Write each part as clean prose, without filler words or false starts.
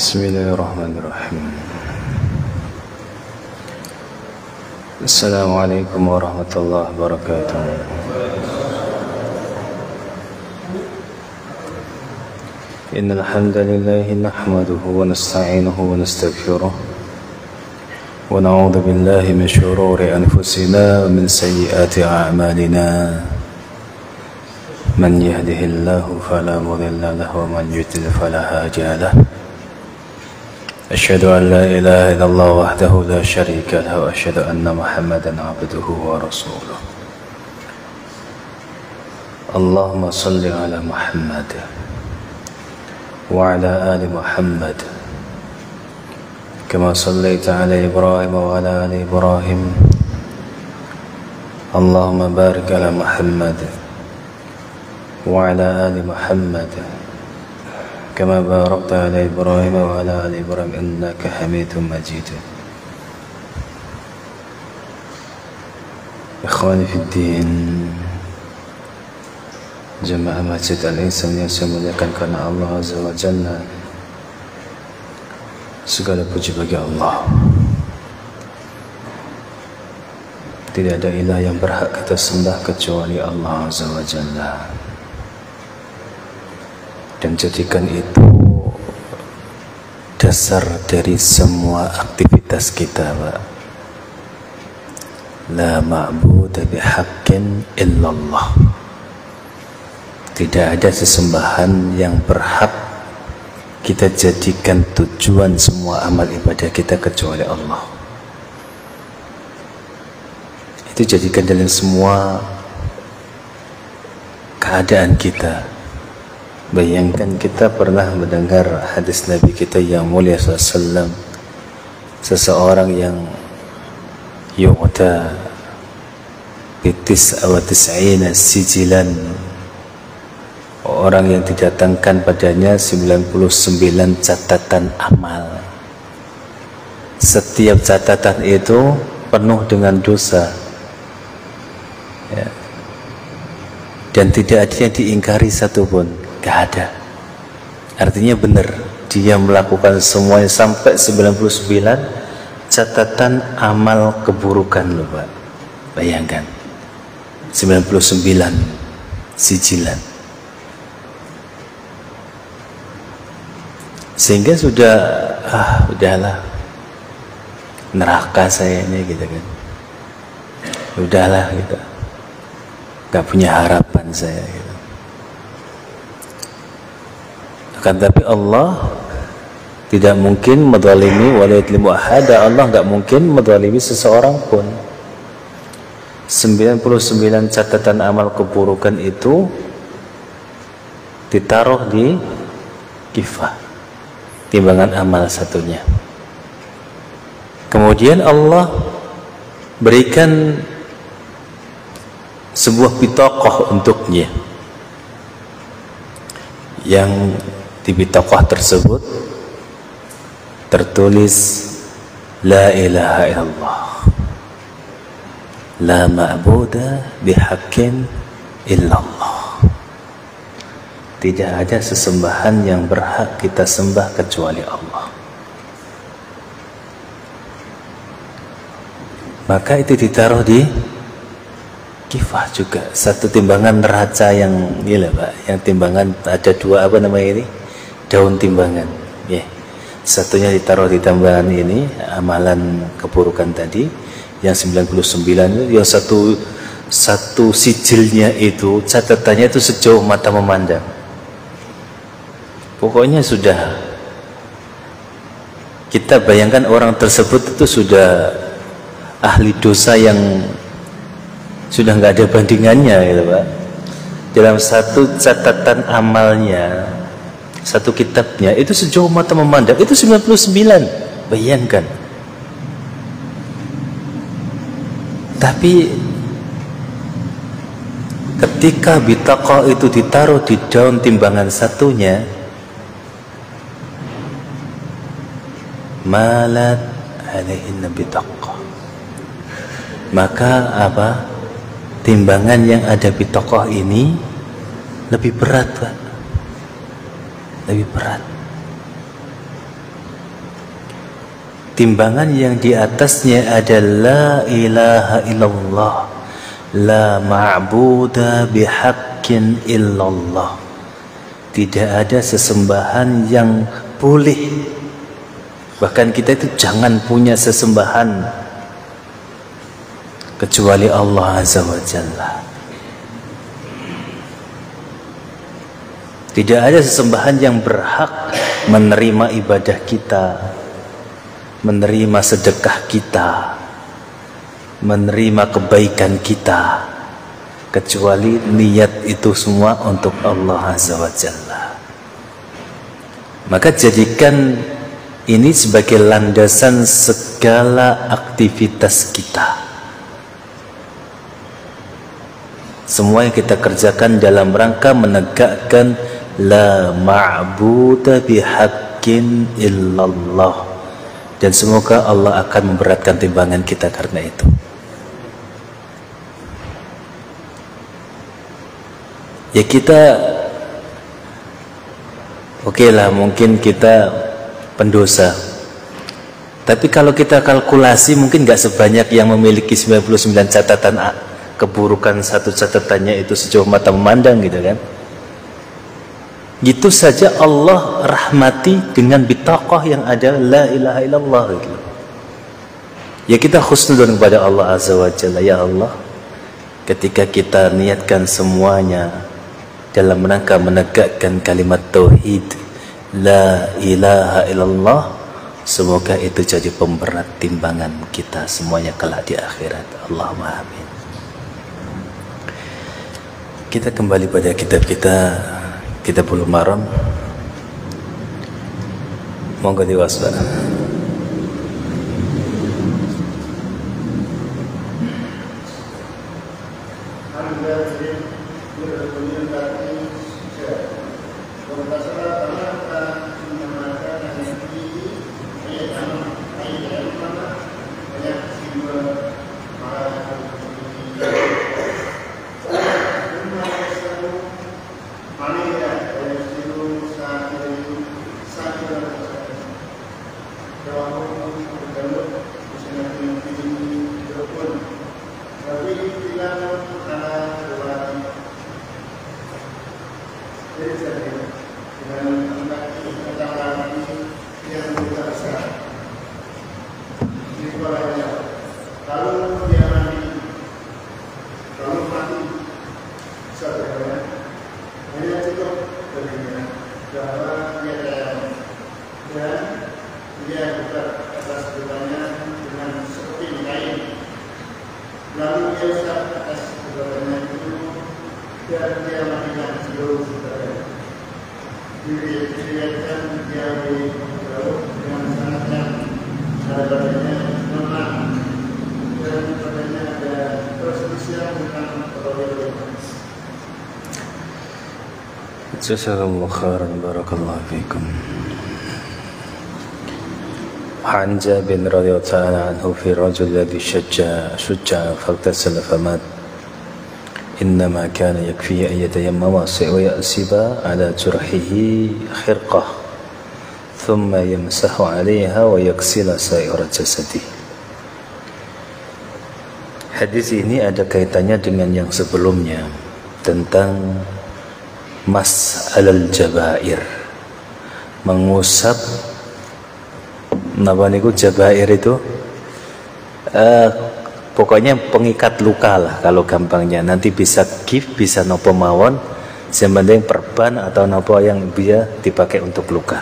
بسم الله الرحمن الرحيم. السلام عليكم ورحمة الله وبركاته. إن الحمد لله نحمده ونستعينه ونستغفره ونعوذ بالله من شرور أنفسنا ومن سيئات أعمالنا. من يهده الله فلا مضل له ومن يضلل فلا هادي له. أشهد أن لا إله إلا الله وحده لا شريك له وأشهد أن محمدا عبده ورسوله. اللهم صل على محمد وعلى آل محمد كما صليت على إبراهيم وعلى آل إبراهيم. اللهم بارك على محمد وعلى آل محمد كما باركت على إبراهيم وعلى آل إبراهيم إنك حميد مجيد. إخواني في الدين, jemaah Masjid Al-Ihsan yang saya muliakan karena Allah Azza wa Jalla, segala puji bagi Allah. Tidak ada ilah yang berhak kita sembah kecuali Allah Azza wa Jalla. Dan jadikan itu dasar dari semua aktivitas kita, Pak. La ma'budu bihaqqin illallah. Tidak ada sesembahan yang berhak kita jadikan tujuan semua amal ibadah kita kecuali Allah. Itu jadikan dalam semua keadaan kita. Bayangkan kita pernah mendengar hadis Nabi kita yang mulia SAW, seseorang yang yu'ta bitis awatis'ina sijilan, orang yang didatangkan padanya 99 catatan amal. Setiap catatan itu penuh dengan dosa, ya. Dan tidak ada yang diingkari satupun. Gak ada. Artinya benar, dia melakukan semuanya sampai 99 catatan amal keburukan loh, Pak. Bayangkan 99 sijilan. Sehingga sudah udahlah, neraka saya ini gitu kan. Udahlah gitu. Gak punya harapan saya gitu. Akan tapi Allah tidak mungkin medzalimi wa la yudlimu ahada. Allah enggak mungkin medzalimi seseorang pun. 99 catatan amal keburukan itu ditaruh di kifah, timbangan amal satunya. Kemudian Allah berikan sebuah bitokoh untuknya, yang di bitokoh tersebut tertulis La ilaha illallah, La ma'buda bihaqqin illallah. Tidak ada sesembahan yang berhak kita sembah kecuali Allah. Maka itu ditaruh di kifah juga, satu timbangan neraca yang gila, Pak, yang timbangan ada dua, apa namanya ini, daun timbangan, ya. Satunya ditaruh di timbangan ini amalan keburukan tadi, yang 99, yang satu sijilnya itu catatannya itu sejauh mata memandang. Pokoknya sudah, kita bayangkan orang tersebut itu sudah ahli dosa yang sudah nggak ada bandingannya gitu, Pak. Dalam satu catatan amalnya, satu kitabnya itu sejauh mata memandang itu 99. Bayangkan. Tapi ketika bitaqah itu ditaruh di daun timbangan satunya, malat alaihin bitaqah, maka apa? Timbangan yang ada bitaqah ini lebih berat, Pak. Lebih berat. timbangan yang di atasnya adalah la ilaha illallah, la ma'buda bihaqqin illallah. Tidak ada sesembahan yang boleh, bahkan kita itu jangan punya sesembahan kecuali Allah Azza wa Jalla. Tidak ada sesembahan yang berhak menerima ibadah kita, menerima sedekah kita, menerima kebaikan kita, kecuali niat itu semua untuk Allah Azza wa Jalla. Maka jadikan ini sebagai landasan segala aktivitas kita. Semua yang kita kerjakan dalam rangka menegakkan la ma'buda bihaqqin illallah, dan semoga Allah akan memberatkan timbangan kita karena itu. Ya kita oke lah, mungkin kita pendosa, tapi kalau kita kalkulasi mungkin gak sebanyak yang memiliki 99 catatan keburukan, satu catatannya itu sejauh mata memandang gitu kan. Gitu saja Allah rahmati dengan bitaqah yang ada la ilaha illallah gitu. Ya kita husnudzon kepada Allah Azza wa Jalla. Ya Allah, ketika kita niatkan semuanya dalam rangka menegakkan kalimat tauhid la ilaha illallah, semoga itu jadi pemberat timbangan kita semuanya kelak di akhirat. Allahumma amin. Kita kembali pada kitab kita, Kitabul Maram. Monggo diwaspada. Jazakallahu khairan, barakallahu fikum. عن جابر رضي الله تعالى عنه في الرجل الذي شجع فاغتسل فمات إنما كان يكفيه أن يتيمم ويأسب على جرحه خرقة ثم يمسح عليها ويغسل سائر جسده. Hadis ini ada kaitannya dengan yang sebelumnya tentang mas'alal jabair, mengusap napa niku jabair itu pokoknya pengikat luka lah kalau gampangnya. Nanti bisa gif, bisa nopo mawon, yang penting perban atau nopo yang bisa dipakai untuk luka.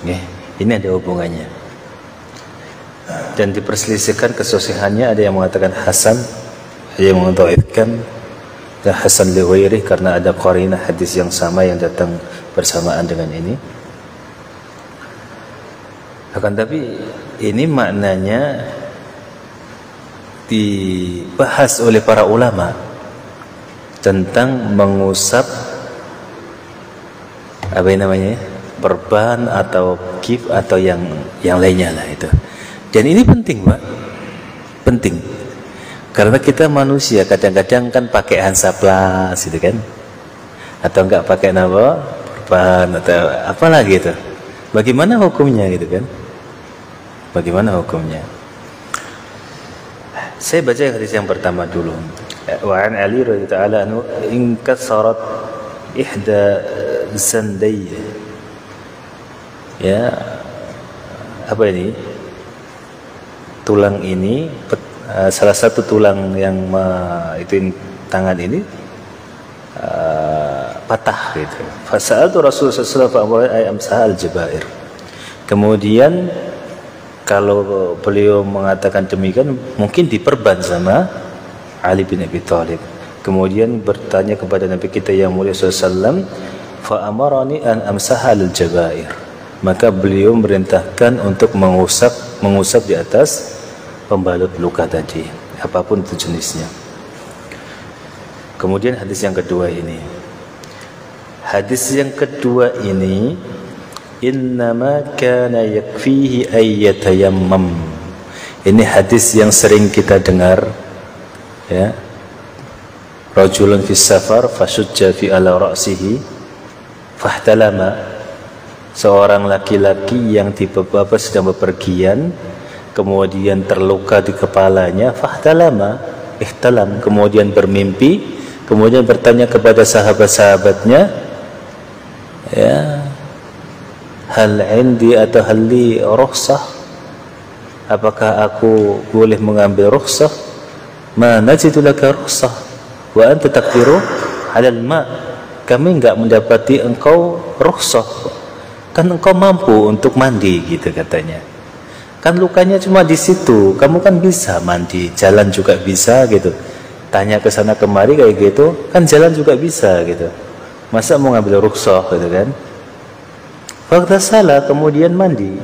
Ini ada hubungannya dan diperselisihkan kesohihannya. Ada yang mengatakan hasan, ada yang mengatakan dan hasan li ghairihi karena ada qarinah hadis yang sama yang datang bersamaan dengan ini. Akan tapi ini maknanya dibahas oleh para ulama tentang mengusap apa namanya, perban atau gif atau yang lainnya lah itu. Dan ini penting, Pak, penting karena kita manusia kadang-kadang kan pakai Hansaplast gitu kan, atau enggak pakai perban atau apa lagi itu. Bagaimana hukumnya gitu kan? Bagaimana hukumnya? Saya baca hadis yang pertama dulu. Wa an Ali radhiyallahu anhu in kasarat ihda zandayya. Ya, apa ini? Tulang ini, salah satu tulang yang itu tangan ini patah gitu. Fasa'altu Rasulullah sallallahu alaihi wasallam al-jabair. Kemudian kalau beliau mengatakan demikian, mungkin diperban sama Ali bin Abi Thalib. Kemudian bertanya kepada Nabi kita yang mulia sallallahu alaihi wasallam, fa amarani an amsaha al-jabair. Maka beliau merintahkan untuk mengusap di atas pembalut luka tadi, apapun itu jenisnya. Kemudian hadis yang kedua ini. Hadis yang kedua ini, innama kana yakfihi ay yatayammam. Ini hadis yang sering kita dengar, ya. Rajulun fi safar fasujja fi ala ra'sihi fahtalama. Seorang laki-laki yang sedang bepergian, kemudian terluka di kepalanya, fahtalama, ihtalam, kemudian bermimpi, kemudian bertanya kepada sahabat-sahabatnya, ya, hal indi atau halli rukhsah, apakah aku boleh mengambil rukhsah? Ma najidu laka rukhsah wa anta taqdiru 'alal ma. Kami enggak mendapati engkau rukhsah, kan engkau mampu untuk mandi, gitu katanya. Kan lukanya cuma di situ, kamu kan bisa mandi, jalan juga bisa gitu. Tanya ke sana kemari kayak gitu, kan jalan juga bisa gitu. Masa mau ngambil rukhsah gitu kan? Fakta salah, kemudian mandi.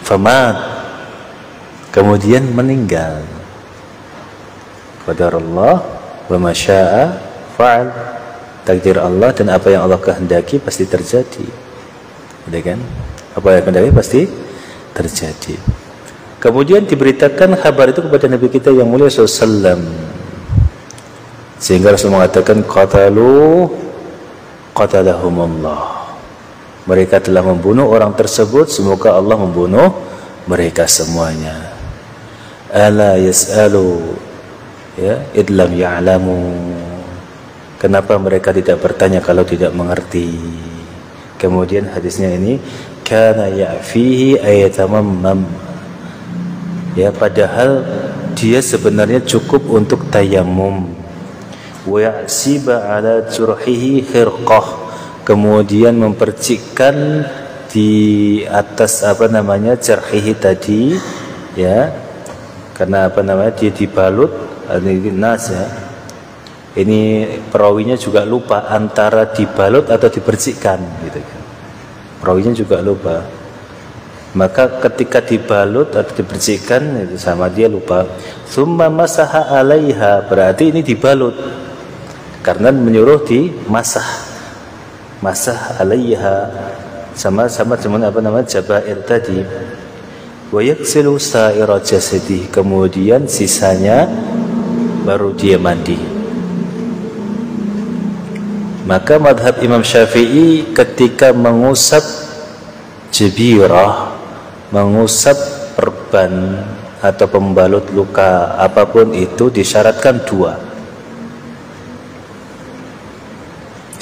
Famat, kemudian meninggal. Qadarullah wa ma syaa fa'al. Takdir Allah dan apa yang Allah kehendaki pasti terjadi. Gitu kan? Apa yang kehendaki pasti terjadi. Kemudian diberitakan kabar itu kepada Nabi kita yang mulia SAW, sehingga Rasul mengatakan qatalahumullah, mereka telah membunuh orang tersebut, semoga Allah membunuh mereka semuanya. Ala yas'alu, ya, idlam ya'lamu. Kenapa mereka tidak bertanya kalau tidak mengerti? Kemudian hadisnya ini, kana ya'fihi ayatamammam. Ya, padahal dia sebenarnya cukup untuk tayamum. Wa ya'siba ala jurhihi khirqah. Kemudian mempercikkan di atas jarhihi tadi, ya. Karena dia dibalut, ini nas ya. Ini perawinya juga lupa antara dibalut atau dipercikkan gitu kan. Perawinya juga lupa. Maka ketika dibalut atau dipercikkan itu sama dia lupa. Summa masaha 'alaiha, berarti ini dibalut. Karena menyuruh dimasah. Masah 'alaiha sama-sama cuman jabair tadi. Wa yaghsilu sa'ira jasadi, kemudian sisanya baru dia mandi. Maka madhab Imam Syafi'i ketika mengusap jabirah, mengusap perban atau pembalut luka apapun itu, disyaratkan dua.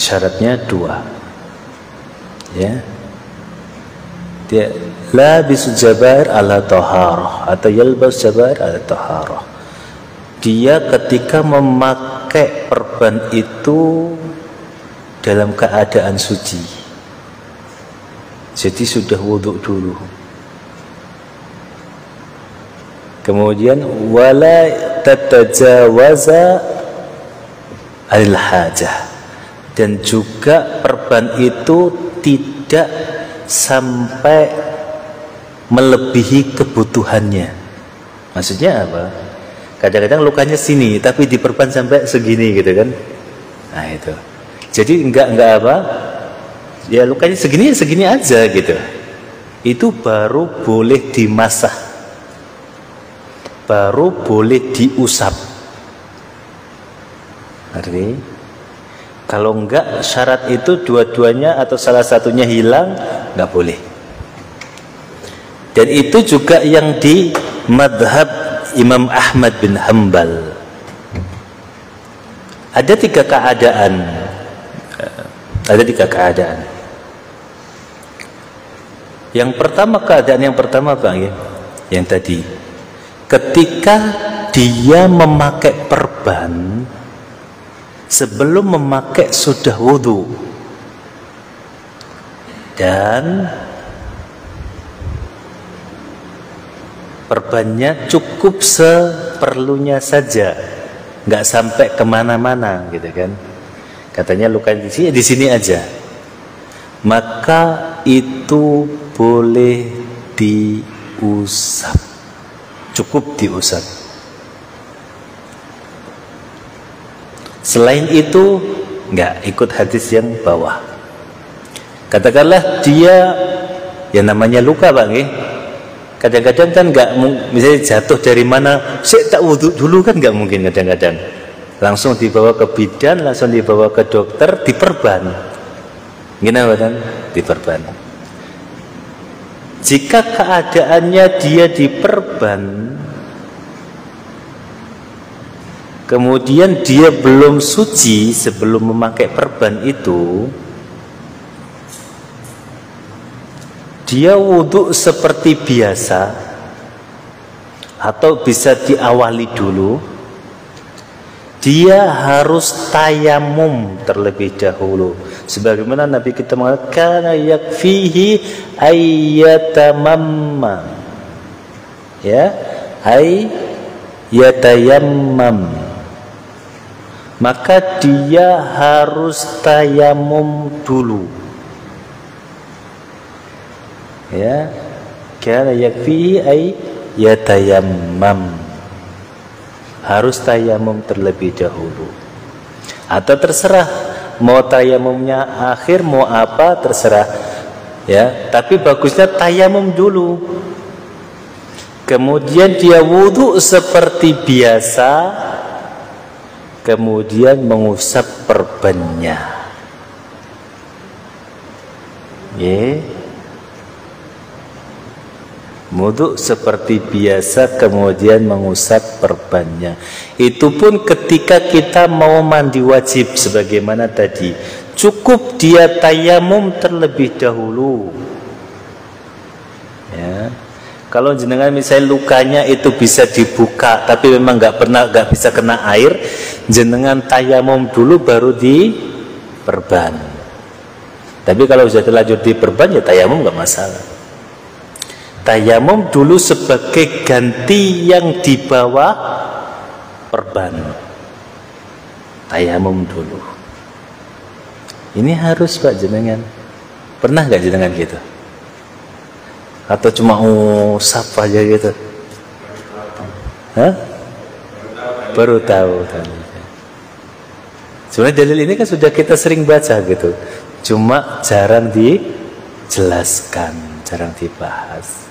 Syaratnya dua, ya. Dia la bisujabair ala taharah atau yalbas jabair ala taharah. Dia ketika memakai perban itu dalam keadaan suci, jadi sudah wudhu dulu. Kemudian wala tatajawaza al-hajah, dan juga perban itu tidak sampai melebihi kebutuhannya. Maksudnya apa? Kadang-kadang lukanya sini tapi diperban sampai segini gitu kan. Nah itu. Jadi enggak apa? Ya lukanya segini aja gitu. Itu baru boleh dimasah. Baru boleh diusap. Artinya kalau enggak, syarat itu dua-duanya atau salah satunya hilang, enggak boleh. Dan itu juga yang di madhab Imam Ahmad bin Hanbal. Ada tiga keadaan. Yang pertama, keadaan yang pertama Bang ya, yang tadi, ketika dia memakai perban sebelum memakai sudah wudu, dan perbannya cukup seperlunya saja, nggak sampai kemana-mana gitu kan. Katanya luka di sini aja, maka itu boleh diusap, cukup diusap. Selain itu nggak, ikut hadis yang bawah. Katakanlah dia yang namanya luka Bang ya, kadang-kadang kan nggak, misalnya jatuh dari mana, saya tak wudhu dulu kan nggak mungkin. Kadang-kadang langsung dibawa ke bidan, langsung dibawa ke dokter, diperban, gimana kan, diperban. Jika keadaannya dia diperban, kemudian dia belum suci sebelum memakai perban itu, dia wudhu seperti biasa, atau bisa diawali dulu, dia harus tayamum terlebih dahulu. Sebagaimana Nabi kita mengatakan, kana yakfihi ayyatamamma, ya, ayyatayammam, maka dia harus tayamum dulu. Ya, kana yakfihi ayyatayammam, harus tayamum terlebih dahulu. Atau terserah mau tayamumnya akhir, mau apa terserah ya, tapi bagusnya tayamum dulu, kemudian dia wudhu seperti biasa, kemudian mengusap perbannya. Wudhu seperti biasa, kemudian mengusap perbannya. Itu pun ketika kita mau mandi wajib, sebagaimana tadi, cukup dia tayamum terlebih dahulu. Ya, kalau jenengan misalnya lukanya itu bisa dibuka, tapi memang nggak bisa kena air, jenengan tayamum dulu baru diperban. Tapi kalau sudah terlanjur diperban ya tayamum nggak masalah. Tayamum dulu sebagai ganti yang di bawah perban. Tayamum dulu. Ini harus Pak jenengan. Pernah nggak jenengan gitu? Atau cuma usap aja gitu? Hah? Baru tahu. Sebenarnya dalil ini kan sudah kita sering baca gitu. Cuma jarang dijelaskan, jarang dibahas.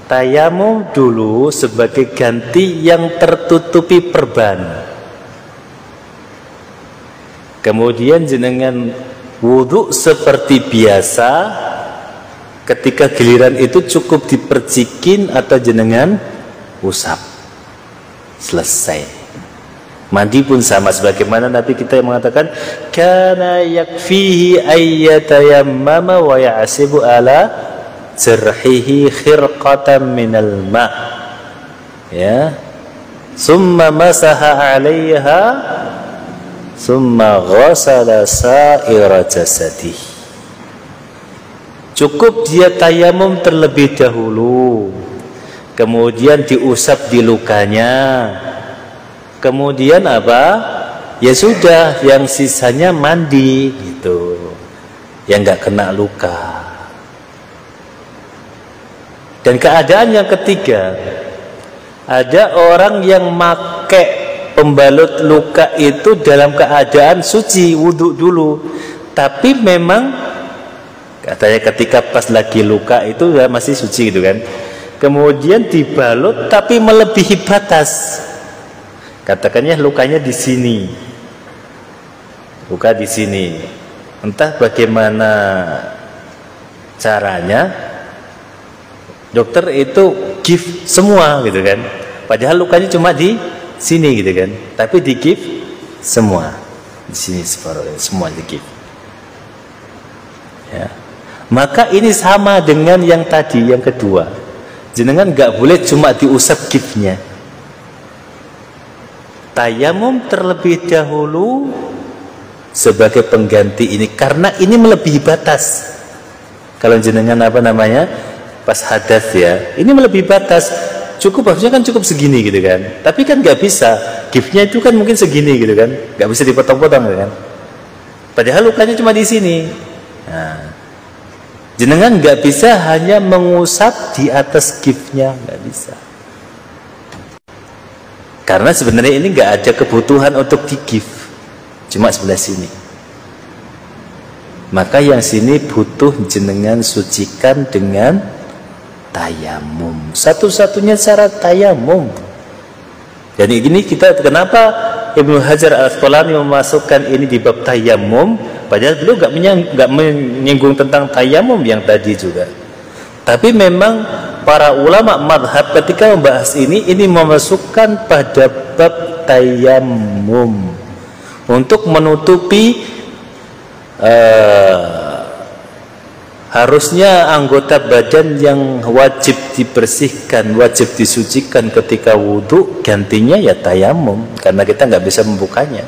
Tayamum dulu sebagai ganti yang tertutupi perban. Kemudian jenengan wudhu seperti biasa. Ketika giliran itu cukup dipercikin atau jenengan usap. Selesai. Mandi pun sama, sebagaimana Nabi kita yang mengatakan, kana yakfihi ayyatayammama wa ya'asibu ala jarhihi khirqatan minal ma', ya, summa masaha 'alaiha summa ghasala sa'ira jasadihi. Cukup dia tayamum terlebih dahulu, kemudian diusap di lukanya, kemudian apa? Ya sudah, yang sisanya mandi gitu, yang nggak kena luka. Dan keadaan yang ketiga, ada orang yang pakai pembalut luka itu dalam keadaan suci, wudhu dulu, tapi memang katanya ketika pas lagi luka itu masih suci gitu kan, kemudian dibalut tapi melebihi batas. Katakannya lukanya di sini, luka di sini, entah bagaimana caranya, Dokter itu give semua gitu kan. Padahal lukanya cuma di sini gitu kan. Tapi di give semua. Di sini separuh, semua di give. Ya. Maka ini sama dengan yang tadi, yang kedua. Jenengan nggak boleh cuma diusap give-nya. Tayamum terlebih dahulu sebagai pengganti ini, karena ini melebihi batas. Kalau jenengan apa namanya pas hadas ya, ini melebihi batas. Cukup harusnya kan cukup segini gitu kan, tapi kan nggak bisa. Give-nya itu kan mungkin segini gitu kan, nggak bisa dipotong-potong gitu kan. Padahal lukanya cuma di sini. Nah, jenengan nggak bisa hanya mengusap di atas give-nya, nggak bisa. Karena sebenarnya ini nggak ada kebutuhan untuk di give, cuma sebelah sini. Maka yang sini butuh jenengan sucikan dengan tayamum. Satu-satunya syarat tayamum. Jadi ini kita kenapa Ibnu Hajar Al-Asqalani memasukkan ini di bab tayamum, padahal beliau nggak menyinggung tentang tayamum yang tadi juga. Tapi memang para ulama madhab ketika membahas ini memasukkan pada bab tayamum untuk menutupi harusnya anggota badan yang wajib dibersihkan, wajib disucikan ketika wudhu, gantinya ya tayamum, karena kita nggak bisa membukanya.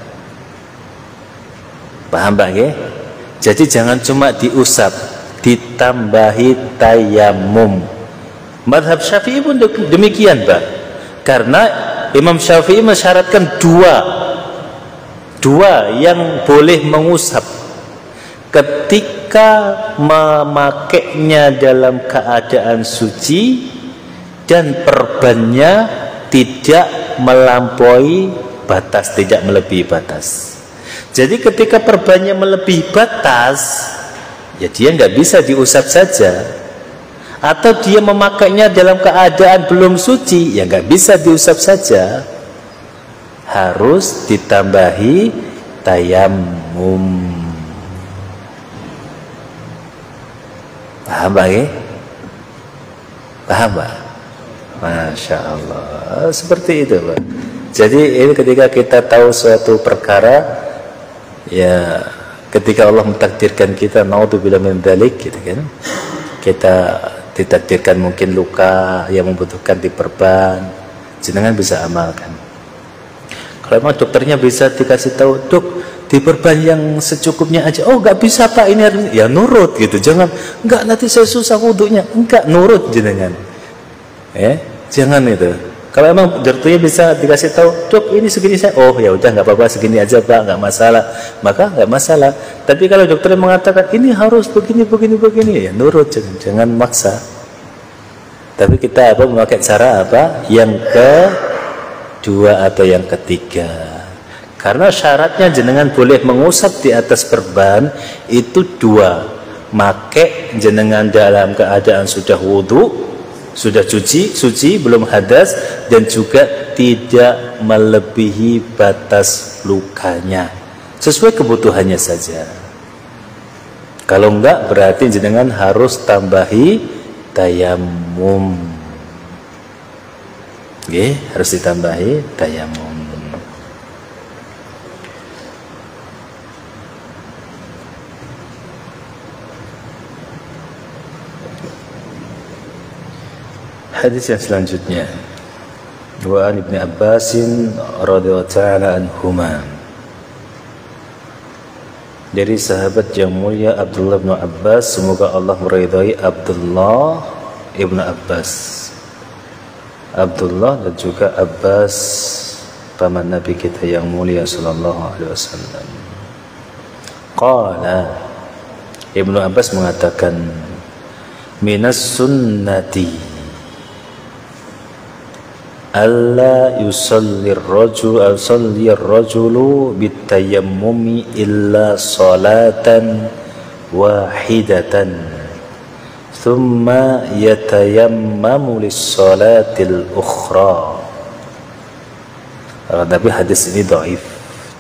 Paham Pak? Jadi jangan cuma diusap, ditambahi tayamum. Madhab Syafi'i pun demikian Pak, karena Imam Syafi'i mensyaratkan dua yang boleh mengusap ketika memakainya dalam keadaan suci dan perbannya tidak melampaui batas, tidak melebihi batas. Jadi ketika perbannya melebihi batas, ya dia nggak bisa diusap saja. Atau dia memakainya dalam keadaan belum suci, ya nggak bisa diusap saja. Harus ditambahi tayamum. Paham Pak? Paham Pak? Masya Allah, seperti itu Pak. Jadi ini ketika kita tahu suatu perkara, ya ketika Allah mentakdirkan kita, naudzubillah min dzalik gitu kan, kita ditakdirkan mungkin luka yang membutuhkan diperban, jenengan bisa amalkan. Kalau memang dokternya bisa dikasih tahu, dok diperban yang secukupnya aja. Oh nggak bisa Pak, ini harus, ya nurut gitu. Jangan nggak nanti saya susah wudhunya. Enggak, nurut jenengan. Jangan itu. Kalau emang dokternya bisa dikasih tahu, dok ini segini saya, oh ya udah nggak apa-apa segini aja Pak, nggak masalah. Maka nggak masalah. Tapi kalau dokternya mengatakan ini harus begini, ya nurut, jangan maksa. Tapi kita memakai cara apa? Yang kedua atau yang ketiga. Karena syaratnya jenengan boleh mengusap di atas perban itu dua. Make jenengan dalam keadaan sudah wudhu, sudah suci belum hadas, dan juga tidak melebihi batas lukanya, sesuai kebutuhannya saja. Kalau enggak berarti jenengan harus tambahi tayamum. Harus ditambahi tayamum. Hadis yang selanjutnya, wa an Ibnu Abbas radhiyallahu ta'ala anhuma, dari sahabat yang mulia Abdullah bin Abbas, semoga Allah meridai Abdullah ibnu Abbas, Abdullah dan juga Abbas paman Nabi kita yang mulia sallallahu alaihi wasallam. Qala, Ibnu Abbas mengatakan, minas sunnati alla yusalli ar-rajulu bitayammumi illa salatan wahidatan thumma yatayammamu lis-salatil ukhra. Tapi hadis ini dhaif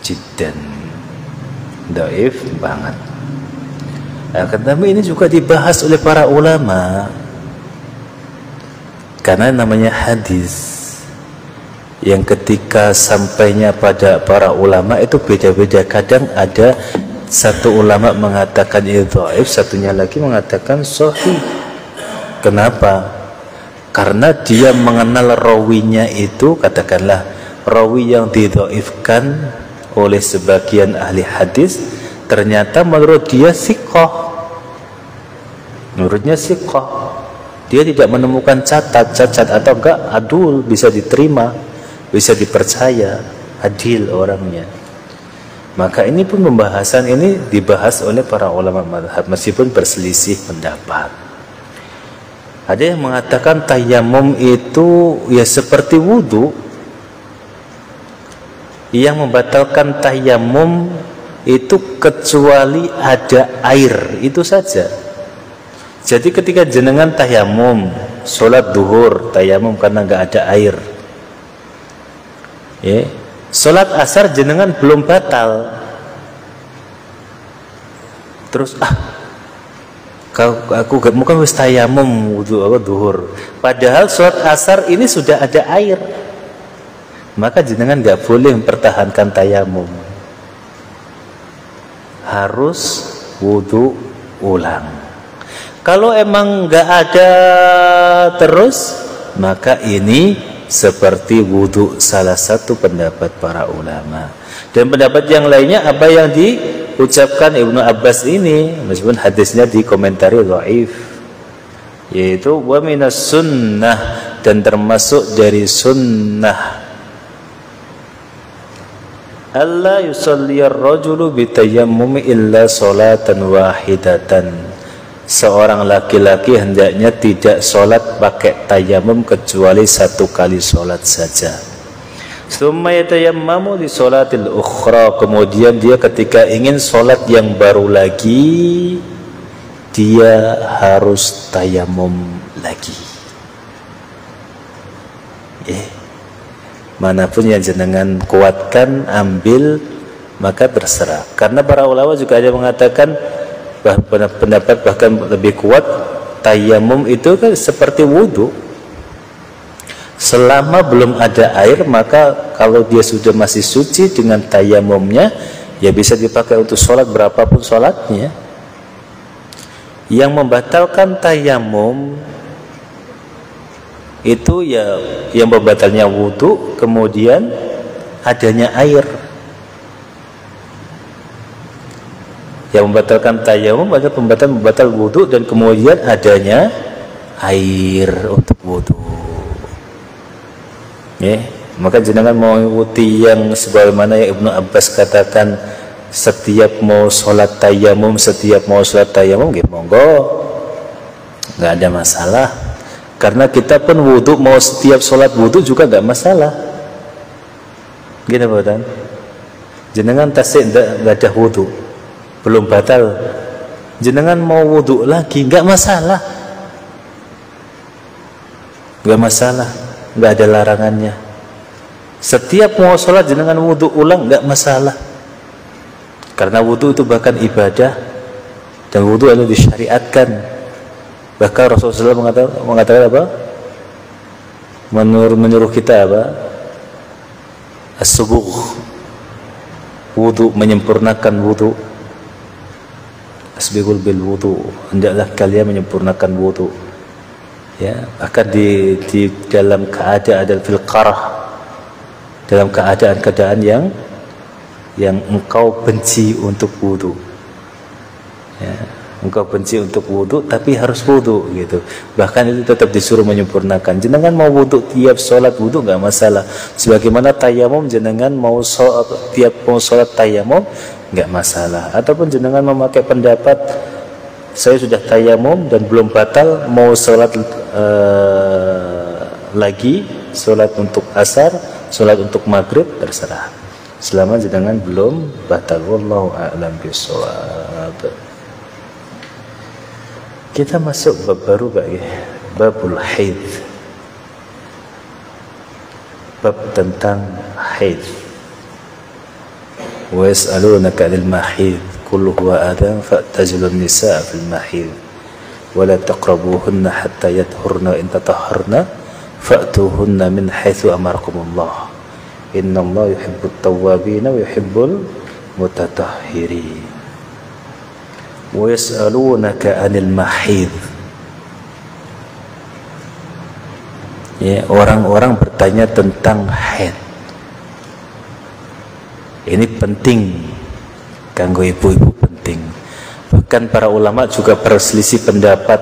jiddan, dhaif banget. Tapi ini juga dibahas oleh para ulama. Karena namanya hadis yang ketika sampainya pada para ulama itu beda-beda. Kadang ada satu ulama mengatakan itu dhaif, satunya lagi mengatakan sahih. Kenapa? Karena dia mengenal rawinya itu, katakanlah rawi yang didhaifkan oleh sebagian ahli hadis, ternyata menurut dia thiqah. Menurutnya thiqah. Dia tidak menemukan cacat atau enggak adul, bisa diterima, bisa dipercaya, adil orangnya. Maka ini pun pembahasan ini dibahas oleh para ulama mazhab meskipun berselisih pendapat. Ada yang mengatakan tayamum itu ya seperti wudu. Yang membatalkan tayamum itu kecuali ada air, itu saja. Jadi ketika jenengan tayamum, sholat duhur tayamum karena nggak ada air, ya, sholat asar jenengan belum batal. Terus aku gak mungkin wis tayamum wudu duhur. Padahal sholat asar ini sudah ada air. Maka jenengan gak boleh mempertahankan tayamum. Harus wudu ulang. Kalau emang gak ada terus, maka ini seperti wudu, salah satu pendapat para ulama. Dan pendapat yang lainnya apa yang diucapkan Ibnu Abbas ini, meskipun hadisnya dikomentari dhaif, yaitu wa minas sunnah, dan termasuk dari sunnah alla yusalli ar-rajulu bitayammumi illa salatan wahidatan. Seorang laki-laki hendaknya tidak sholat pakai tayamum kecuali satu kali sholat saja. Summa yatayammamu li sholatil ukhra. Kemudian dia ketika ingin sholat yang baru lagi, dia harus tayamum lagi. Manapun yang jenengan kuatkan, ambil, maka terserah. Karena para ulama juga ada mengatakan pendapat bahkan lebih kuat, tayamum itu kan seperti wudu. Selama belum ada air, maka kalau dia sudah masih suci dengan tayamumnya, ya bisa dipakai untuk sholat berapapun sholatnya. Yang membatalkan tayamum itu ya yang membatalnya wudu, kemudian adanya air. Yang membatalkan tayamum adalah pembatal wudu dan kemudian adanya air untuk wudu. Maka jenengan mau mengikuti yang sebagaimana yang Ibnu Abbas katakan, setiap mau sholat tayamum, monggo, nggak ada masalah. Karena kita pun wudu, mau setiap sholat wudu juga nggak masalah. Gini Bapak, jenengan tasik nggak ada wudu, belum batal, jenengan mau wudu lagi nggak masalah, nggak ada larangannya. Setiap mau sholat jenengan wudu ulang nggak masalah, karena wudu itu bahkan ibadah dan wudu itu disyariatkan. Bahkan Rasulullah mengatakan apa? Menyuruh kita apa? As-subugh, wudu, menyempurnakan wudu. Asbighul bil wudu, hendaklah kalian menyempurnakan wudu. Ya, bahkan di dalam keadaan fil qarah, dalam keadaan yang engkau benci untuk wudu. Ya, engkau benci untuk wudu tapi harus wudu gitu. Bahkan itu tetap disuruh menyempurnakan. Jenengan mau wudu tiap sholat wudu nggak masalah. Sebagaimana tayamum, jenengan mau tiap mau sholat tayamum nggak masalah. Ataupun jenengan memakai pendapat saya sudah tayamum dan belum batal, mau sholat lagi, sholat untuk asar, sholat untuk maghrib, terserah. Selama jenengan belum batal. Wallahu a'lam bishawab. Kita masuk bab baru ya, babul haid, bab tentang haid. Wa yas'alunaka 'anil mahid qul huwa adhan fa'tazilun nisaa fil mahid wa la taqrabuhunna hatta yatahharna in tatahharna fa'tuhunna min haitsu amarakumullah innallaha yuhibbut tawwabin wa yuhibbul mutatahhirin. Wa yas'alunaka 'anil mahid. Ya, orang-orang bertanya tentang haid. Ini penting, kanggo ibu-ibu penting. Bahkan para ulama juga berselisih pendapat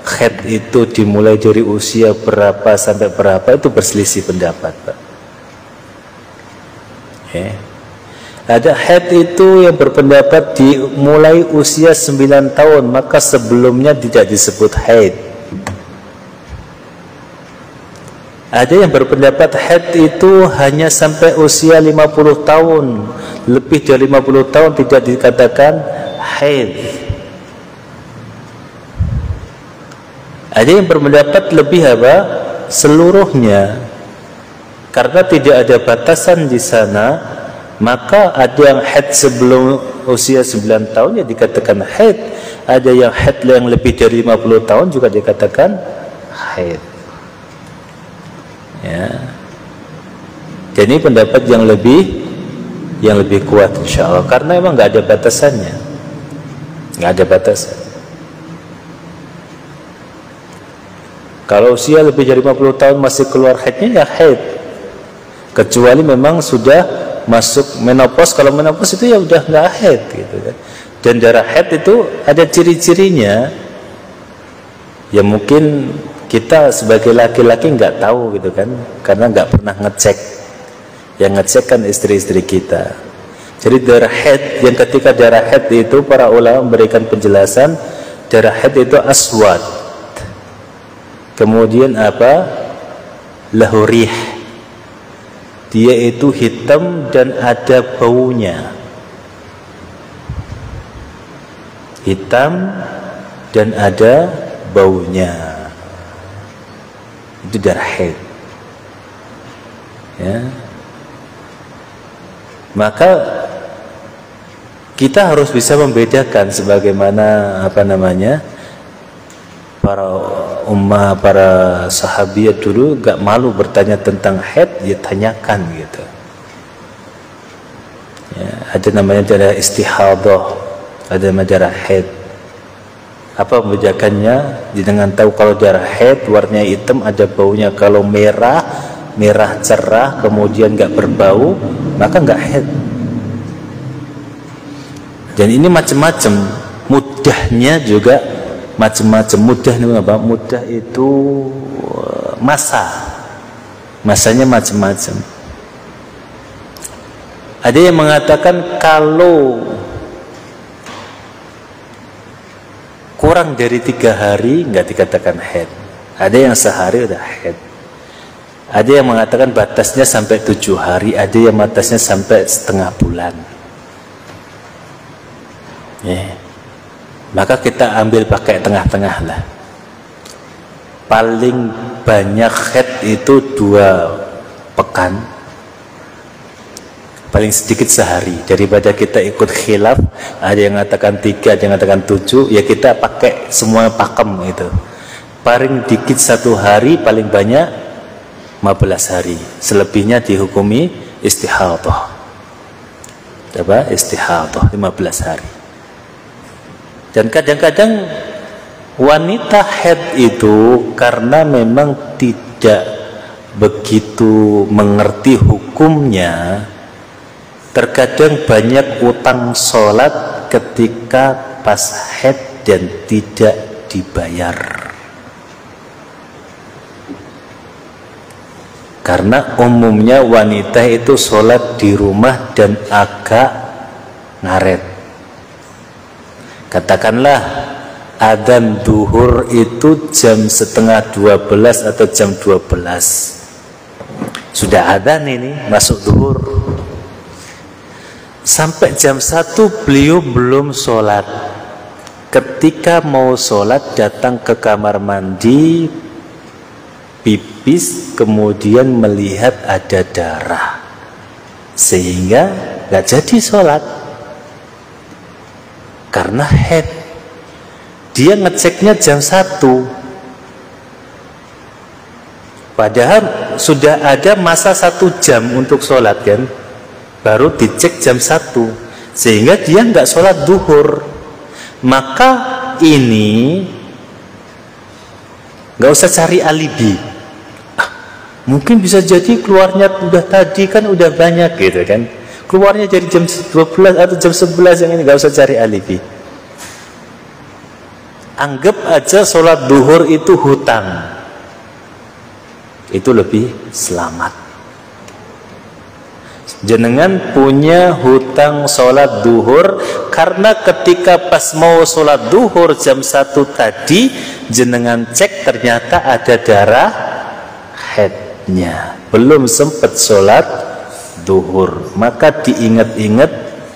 haid itu dimulai dari usia berapa sampai berapa, itu berselisih pendapat, Pak. Ya. Ada haid itu yang berpendapat dimulai usia 9 tahun, maka sebelumnya tidak disebut haid. Ada yang berpendapat haid itu hanya sampai usia 50 tahun. Lebih dari 50 tahun tidak dikatakan haid. Ada yang berpendapat lebih apa? Seluruhnya. Karena tidak ada batasan di sana, maka ada yang haid sebelum usia 9 tahun ya dikatakan haid. Ada yang haid yang lebih dari 50 tahun juga dikatakan haid. Ya. Jadi pendapat yang lebih kuat insya Allah, karena memang nggak ada batasannya, nggak ada batasan. Kalau usia lebih dari 50 tahun masih keluar haidnya ya haid, kecuali memang sudah masuk menopause. Kalau menopause itu ya udah nggak haid gitu kan. Dan darah haid itu ada ciri-cirinya, ya mungkin kita sebagai laki-laki nggak tahu gitu kan, karena nggak pernah ngecek. Yang ngecek kan istri-istri kita. Jadi darah haid, yang ketika darah haid itu para ulama memberikan penjelasan, darah haid itu aswad, kemudian apa, lahurih, dia itu hitam dan ada baunya, hitam dan ada baunya. Itu darah haid. Ya. Maka kita harus bisa membedakan, sebagaimana apa namanya, para para sahabiat dulu gak malu bertanya tentang haid, ya tanyakan gitu. Ya, ada namanya darah istihadah, ada namanya darah haid. Apa membedakannya? Dengan tahu kalau darah haid warnanya hitam ada baunya, kalau merah cerah kemudian nggak berbau maka nggak haid. Dan ini macam-macam, mudahnya juga macam-macam. Mudah itu apa? Mudah itu masanya macam-macam. Ada yang mengatakan kalau kurang dari 3 hari nggak dikatakan haid. Ada yang sehari udah haid. Ada yang mengatakan batasnya sampai 7 hari. Ada yang batasnya sampai setengah bulan. Ya. Maka kita ambil pakai tengah-tengah lah. Paling banyak haid itu 2 pekan. Paling sedikit sehari. Daripada kita ikut khilaf, ada yang mengatakan 3, ada yang mengatakan 7, ya kita pakai semua pakem itu. Paling dikit 1 hari, paling banyak 15 hari. Selebihnya dihukumi istihadah. Apa? Istihadah 15 hari. Dan kadang-kadang wanita haid itu karena memang tidak begitu mengerti hukumnya, terkadang banyak utang sholat ketika pas haid dan tidak dibayar. Karena umumnya wanita itu sholat di rumah dan agak ngaret. Katakanlah adzan duhur itu jam setengah 12 atau jam 12. Sudah adzan ini, masuk duhur. Sampai jam 1 beliau belum sholat. Ketika mau sholat datang ke kamar mandi, pipis, kemudian melihat ada darah, sehingga gak jadi sholat karena haid. Dia ngeceknya jam 1, Padahal sudah ada masa 1 jam untuk sholat kan, baru dicek jam 1, sehingga dia nggak sholat duhur. Maka ini nggak usah cari alibi. Mungkin bisa jadi keluarnya udah tadi kan udah banyak gitu kan, keluarnya jadi jam 12 atau jam 11, yang ini nggak usah cari alibi. Anggap aja sholat duhur itu hutang, itu lebih selamat. Jenengan punya hutang sholat duhur, karena ketika pas mau sholat duhur jam 1 tadi, jenengan cek ternyata ada darah haidnya, belum sempat sholat duhur. Maka diingat-ingat,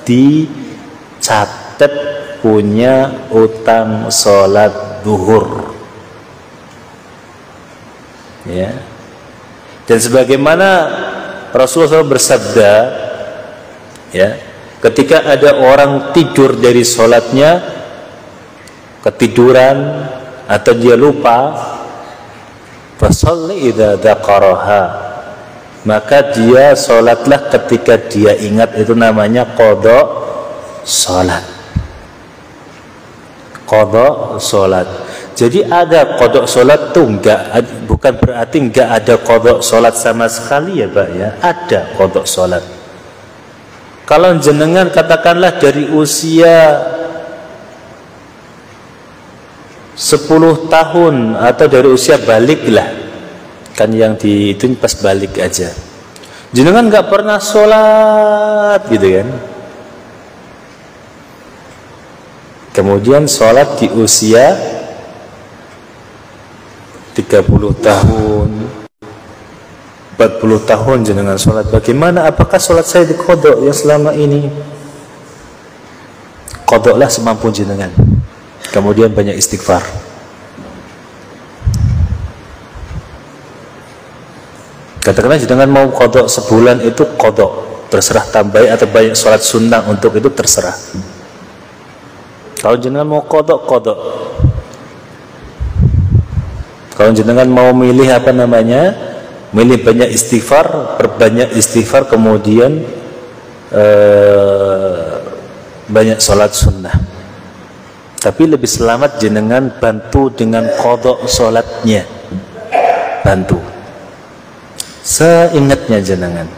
dicatat punya hutang sholat duhur, ya. Dan sebagaimana Rasulullah SAW bersabda, ya, ketika ada orang tidur dari sholatnya, ketiduran atau dia lupa, fasalli idza dzakaraha, maka dia sholatlah ketika dia ingat. Itu namanya qada sholat. Qada sholat. Jadi ada qada sholat tuh bukan berarti enggak ada qada sholat sama sekali ya Pak ya. Ada qada sholat. Kalau jenengan katakanlah dari usia 10 tahun atau dari usia balik lah, kan yang itu pas balik aja, jenengan nggak pernah sholat gitu kan, kemudian sholat di usia 30 tahun, 40 tahun jenengan sholat. Bagaimana? Apakah sholat saya dikodok yang selama ini? Kodoklah semampu jenengan. Kemudian banyak istighfar. Katakanlah jenengan mau kodok sebulan, itu kodok, terserah tambah atau banyak sholat sunnah untuk itu terserah. Kalau jenengan mau kodok, kodok. Kalau jenengan mau milih apa namanya, milih banyak istighfar, perbanyak istighfar, kemudian banyak sholat sunnah. Tapi lebih selamat jenengan bantu dengan qada sholatnya, bantu seingatnya jenengan.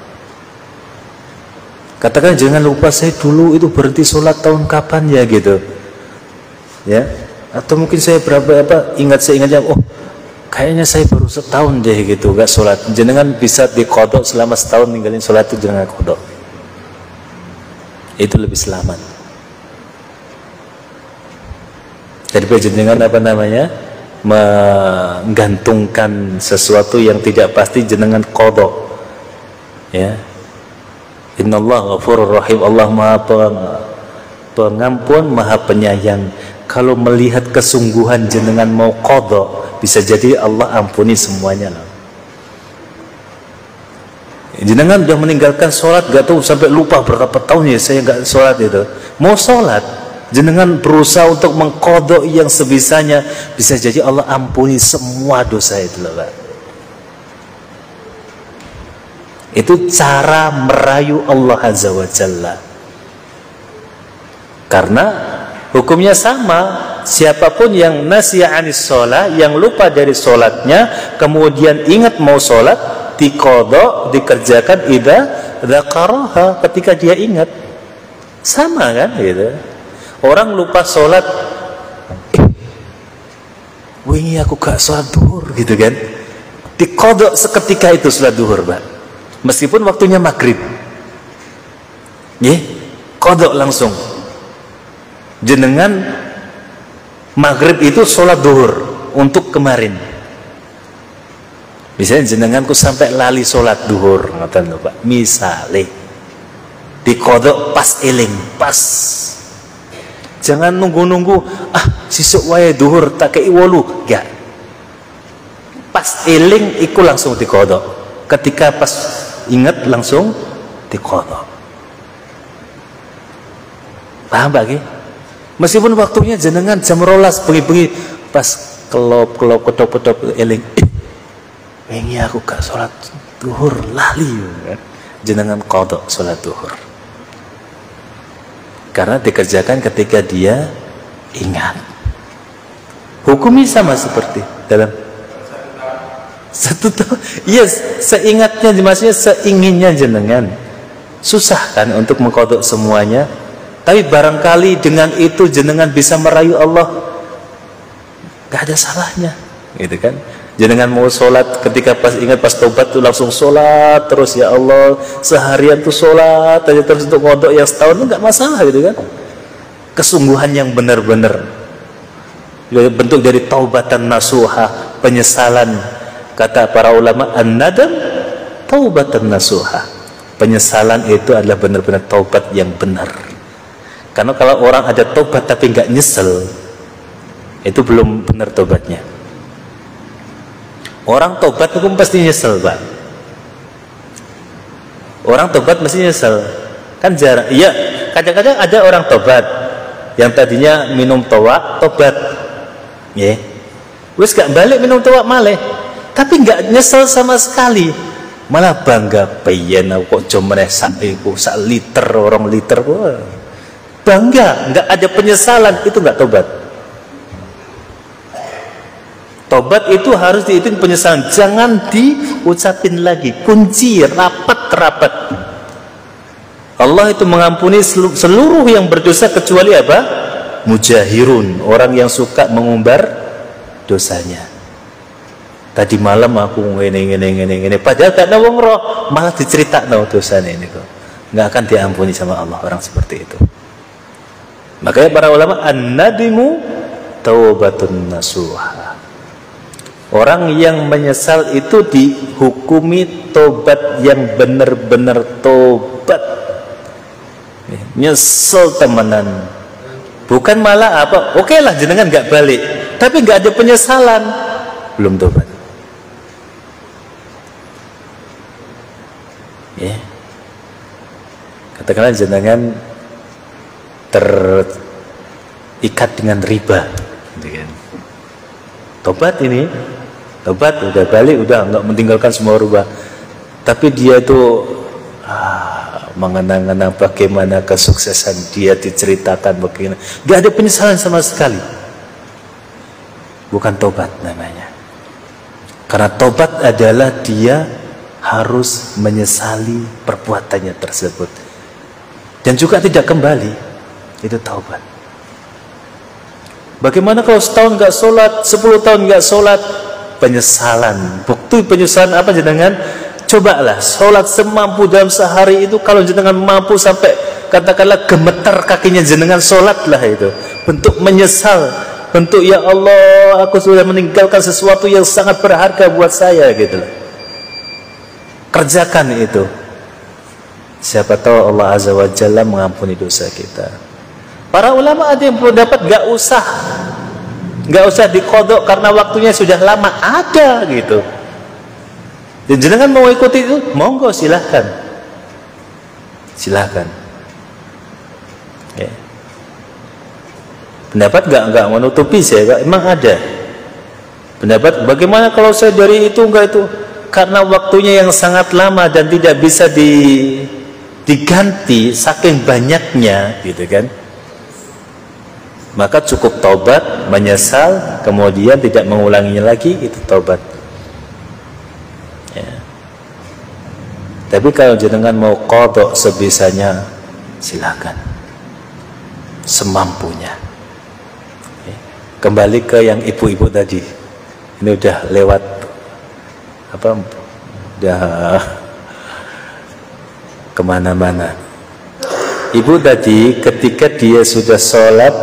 Katakan jangan lupa, saya dulu itu berhenti sholat tahun kapan ya gitu, ya. Atau mungkin saya ingat oh kayaknya saya baru setahun deh gitu gak sholat. Jenengan bisa dikodok selama setahun ninggalin sholat itu, jangan kodok. Itu lebih selamat daripada jenengan menggantungkan sesuatu yang tidak pasti jenengan kodok, ya. Innallaha ghafurur rahim, Allah maha pengampun, maha penyayang. Kalau melihat kesungguhan jenengan mau kodok, bisa jadi Allah ampuni semuanya lah. Jenengan sudah meninggalkan sholat, gak tahu sampai lupa berapa tahun ya saya gak sholat itu. Mau sholat, jenengan berusaha untuk mengkodok yang sebisanya, bisa jadi Allah ampuni semua dosa itu loh Pak. Itu cara merayu Allah Azza wa Jalla. Karena hukumnya sama, siapapun yang nasiya anis sholat, yang lupa dari sholatnya, kemudian ingat mau sholat, dikodok, dikerjakan idza dzakaraha, ketika dia ingat. Sama kan gitu. Orang lupa sholat, wingi aku gak sholat duhur gitu kan, dikodok seketika itu sholat duhur Pak, meskipun waktunya maghrib, kodok langsung. Jenengan maghrib itu sholat duhur untuk kemarin, misalnya jenenganku sampai lali sholat duhur, ngoten lho Pak, misale dikodok pas eling, pas. Jangan nunggu-nunggu, sisuk wae duhur tak kei 8, enggak. Pas eling iku langsung dikodok, ketika pas ingat langsung dikodok. Paham Pak? Meskipun waktunya jenengan jam 12 bengi-bengi, pas kelop kedop eling, wingi aku gak sholat duhur lali kan, jenengan qadha sholat duhur karena dikerjakan ketika dia ingat. Hukumnya sama seperti dalam satu tahun. Yes, seingatnya, maksudnya seinginnya jenengan. Susah kan untuk mengqadha semuanya, tapi barangkali dengan itu jenengan bisa merayu Allah, gak ada salahnya, gitu kan? Jenengan mau sholat, ketika pas ingat pas tobat tuh langsung sholat terus, ya Allah, seharian tuh sholat aja terus untuk qadha yang setahun tuh gak masalah, gitu kan? Kesungguhan yang benar-benar bentuk dari taubatan nasuha, penyesalan. Kata para ulama, an-nadam taubatan nasuha. Penyesalan itu adalah benar-benar taubat yang benar. Karena kalau orang ada taubat tapi nggak nyesel, itu belum benar taubatnya. Orang taubat itu pasti nyesel, Pak. Orang taubat mesti nyesel. Kan jarang. Iya, kadang-kadang ada orang taubat yang tadinya minum tobat, ya, wis gak balik minum tobat malih. Tapi nggak nyesel sama sekali, malah bangga, pengen aku kok cuma sak liter, orang liter, wah, bangga, nggak ada penyesalan, itu nggak tobat. Tobat itu harus dihitung penyesalan, jangan diucapin lagi, kunci rapat. Allah itu mengampuni seluruh yang berdosa kecuali apa? Mujahirun, orang yang suka mengumbar dosanya. Tadi malam aku ngene, padahal gak ada wong roh, malah diceritakno dosanya ini kok. Nggak akan diampuni sama Allah orang seperti itu. Makanya para ulama, an-nadimu taubatun nasuha. Orang yang menyesal itu dihukumi tobat yang benar-benar tobat. Nyesel temenan. Bukan malah apa? Oke lah jenengan nggak balik, tapi nggak ada penyesalan, belum tobat. Ya, katakanlah jenengan terikat dengan riba, gitu kan. Tobat ini, tobat udah balik, udah nggak meninggalkan semua riba, tapi dia itu mengenang-enang bagaimana kesuksesan dia, diceritakan bagaimana, nggak ada penyesalan sama sekali. Bukan tobat namanya, karena tobat adalah dia harus menyesali perbuatannya tersebut dan juga tidak kembali, itu taubat. Bagaimana kalau setahun nggak sholat, 10 tahun nggak sholat? Penyesalan. Bukti penyesalan apa jenengan? Cobalah sholat semampu dalam sehari itu. Kalau jenengan mampu sampai katakanlah gemeter kakinya jenengan, sholatlah itu. Bentuk menyesal, bentuk ya Allah, aku sudah meninggalkan sesuatu yang sangat berharga buat saya, gitu. Kerjakan itu. Siapa tahu Allah Azza wa Jalla mengampuni dosa kita. Para ulama ada yang berpendapat gak usah diqadha karena waktunya sudah lama, ada gitu. Dan jenengan mau ikuti itu, monggo silahkan. Silahkan. Ya. Pendapat gak menutupi saya, emang ada. Pendapat bagaimana kalau saya dari itu enggak itu? Karena waktunya yang sangat lama dan tidak bisa diganti saking banyaknya, gitu kan. Maka cukup taubat, menyesal, kemudian tidak mengulanginya lagi, itu taubat. Ya. Tapi kalau jenengan mau qadha sebisanya, silakan, semampunya. Ya. Kembali ke yang ibu-ibu tadi, ini udah lewat apa? Udah kemana-mana. Ibu tadi ketika dia sudah sholat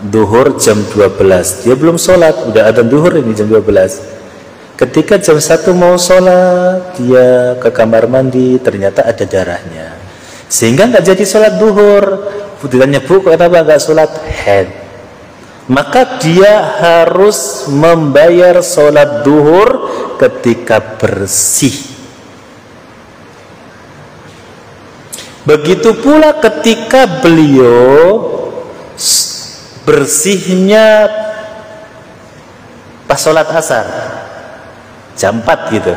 duhur jam 12, dia belum sholat, udah adzan duhur ini jam 12. Ketika jam 1 mau sholat, dia ke kamar mandi, ternyata ada darahnya, sehingga nggak jadi sholat duhur. Ditanya, Bu, kenapa nggak sholat? Head. Maka dia harus membayar sholat duhur ketika bersih. Begitu pula ketika beliau bersihnya pas sholat asar. jam 4 gitu,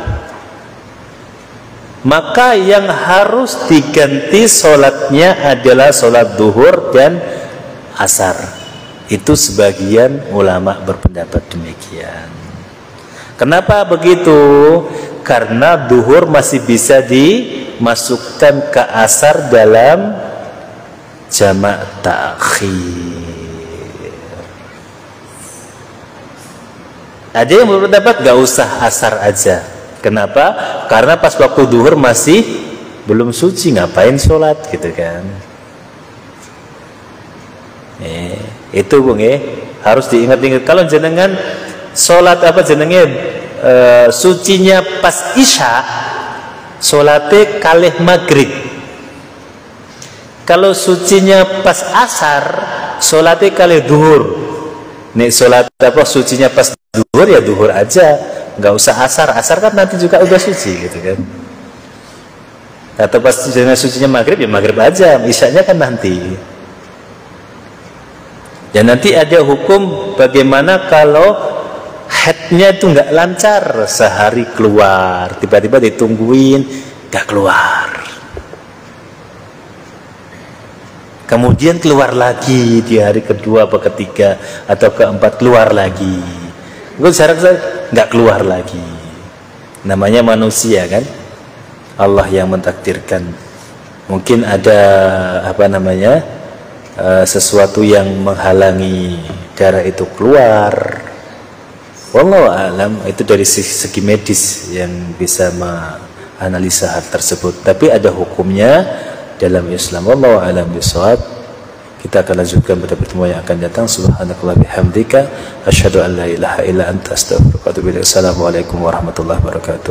maka yang harus diganti sholatnya adalah sholat duhur dan asar. Itu sebagian ulama berpendapat demikian. Kenapa begitu? Karena duhur masih bisa dimasukkan ke asar dalam jamak takhir. Ada yang berpendapat gak usah asar aja. Kenapa? Karena pas waktu duhur masih belum suci, ngapain sholat gitu kan. Itu Bung harus diingat-ingat. Kalau jenengan sholat apa jenenge sucinya pas isya, sholatnya kalih maghrib. Kalau sucinya pas asar, sholatnya kalih duhur. Nih sholat apa sucinya pas duhur ya duhur aja, nggak usah asar. Asar kan nanti juga udah suci gitu kan. Atau pas sucinya maghrib ya maghrib aja, isyanya kan nanti. Dan nanti ada hukum bagaimana kalau headnya itu nggak lancar, sehari keluar, tiba-tiba ditungguin nggak keluar, kemudian keluar lagi di hari kedua atau ketiga atau keempat keluar lagi, gue sekarang nggak keluar lagi. Namanya manusia kan, Allah yang mentakdirkan. Mungkin ada apa namanya sesuatu yang menghalangi darah itu keluar. Wallahu a'lam, itu dari segi medis yang bisa menganalisa hal tersebut. Tapi ada hukumnya dalam Islam. Wallahu a'lam bishawab. Kita akan lanjutkan pada pertemuan yang akan datang. Subhanakallah bihamdika asyhadu an la ilaha illa anta astaghfiruka wa atubu ilaik. Assalamualaikum warahmatullahi wabarakatuh.